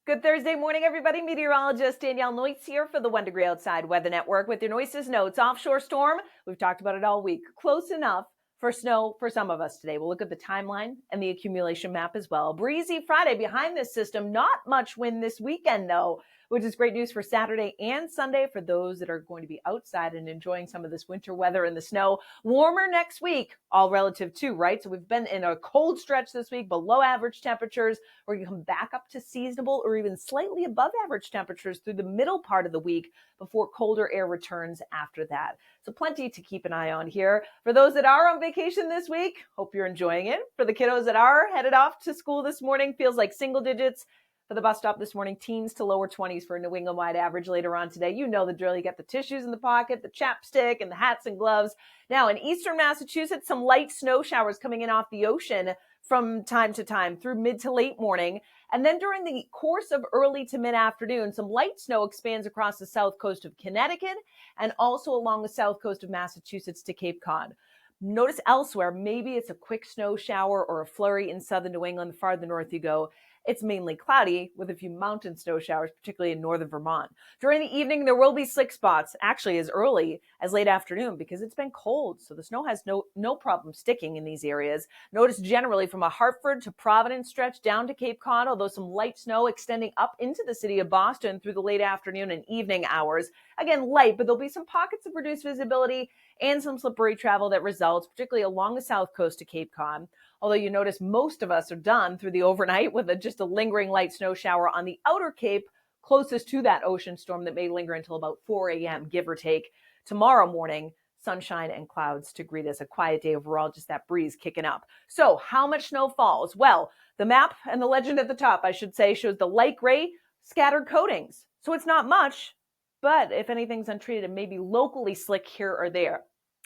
Good Thursday morning, everybody. Meteorologist Danielle Noyes here for the 1 Degree Outside Weather Network with your Noyes notes. Offshore storm, we've talked about it all week. Close enough for snow for some of us today. We'll look at the timeline and the accumulation map as well. Breezy Friday behind this system. Not much wind this weekend, though, which is great news for Saturday and Sunday for those that are going to be outside and enjoying some of this winter weather in the snow. Warmer next week, all relative too, right? So we've been in a cold stretch this week, below average temperatures. We're going to come back up to seasonable or even slightly above average temperatures through the middle part of the week before colder air returns after that. So plenty to keep an eye on here. For those that are on vacation this week, hope you're enjoying it. For the kiddos that are headed off to school this morning, feels like single digits. For the bus stop this morning, teens to lower 20s for a New England-wide average later on today. You know the drill. You got the tissues in the pocket, the chapstick, and the hats and gloves. Now, in eastern Massachusetts, some light snow showers coming in off the ocean from time to time through mid to late morning. And then during the course of early to mid-afternoon, some light snow expands across the south coast of Connecticut and also along the south coast of Massachusetts to Cape Cod. Notice elsewhere, maybe it's a quick snow shower or a flurry in southern New England. The farther north you go, it's mainly cloudy with a few mountain snow showers, particularly in northern Vermont. During the evening, there will be slick spots, actually as early as late afternoon because it's been cold. So the snow has no problem sticking in these areas. Notice generally from a Hartford to Providence stretch down to Cape Cod, although some light snow extending up into the city of Boston through the late afternoon and evening hours. Again, light, but there'll be some pockets of reduced visibility and some slippery travel that results, particularly along the south coast to Cape Cod. Although you notice most of us are done through the overnight with just a lingering light snow shower on the outer Cape closest to that ocean storm that may linger until about 4 a.m., give or take. Tomorrow morning, sunshine and clouds to greet us. A quiet day overall, just that breeze kicking up. So how much snow falls? Well, the map and the legend at the top, I should say, shows the light gray scattered coatings. So it's not much, but if anything's untreated, it may be locally slick here or there.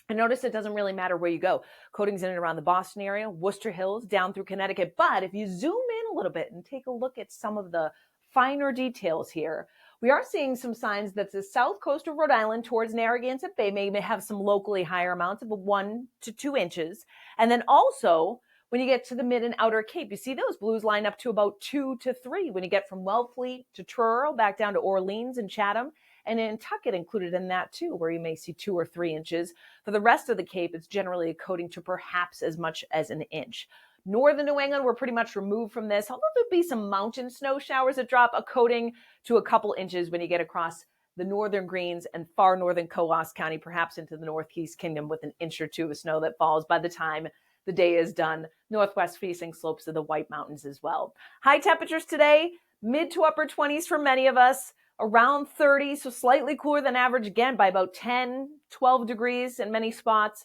And notice it doesn't really matter where you go. Coatings in and around the Boston area, Worcester Hills, down through Connecticut. But if you zoom in a little bit and take a look at some of the finer details here, we are seeing some signs that the south coast of Rhode Island towards Narragansett Bay may have some locally higher amounts of 1 to 2 inches. And then also, when you get to the mid and outer Cape, you see those blues line up to about 2 to 3 when you get from Wellfleet to Truro back down to Orleans and Chatham. And Nantucket included in that too, where you may see 2 or 3 inches. For the rest of the Cape, it's generally a coating to perhaps as much as an inch. Northern New England, we're pretty much removed from this, although there'll be some mountain snow showers that drop a coating to a couple inches when you get across the northern Greens and far northern Coos County, perhaps into the Northeast Kingdom with an inch or two of snow that falls by the time the day is done. Northwest facing slopes of the White Mountains as well. High temperatures today, mid to upper 20s for many of us. Around 30, so slightly cooler than average again by about 10, 12 degrees in many spots.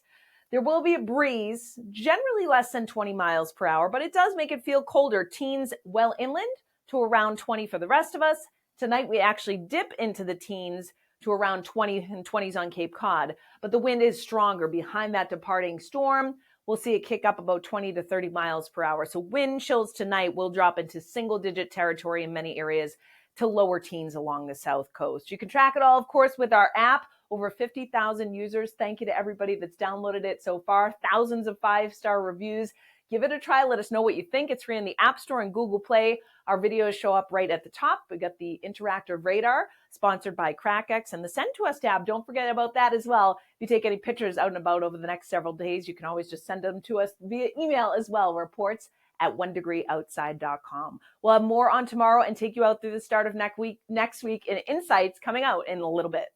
There will be a breeze, generally less than 20 miles per hour, but it does make it feel colder. Teens well inland to around 20 for the rest of us. Tonight we actually dip into the teens to around 20 and 20s on Cape Cod, but the wind is stronger behind that departing storm. We'll see it kick up about 20 to 30 miles per hour. So wind chills tonight will drop into single-digit territory in many areas to lower teens along the south coast. You can track it all, of course, with our app. Over 50,000 users. Thank you to everybody that's downloaded it so far. Thousands of 5-star reviews. Give it a try. Let us know what you think. It's free in the App Store and Google Play. Our videos show up right at the top. We got the interactive radar, sponsored by CrackX, and the Send to Us tab. Don't forget about that as well. If you take any pictures out and about over the next several days, you can always just send them to us via email as well. Reports@onedegreeoutside.com. We'll have more on tomorrow and take you out through the start of next week and insights coming out in a little bit.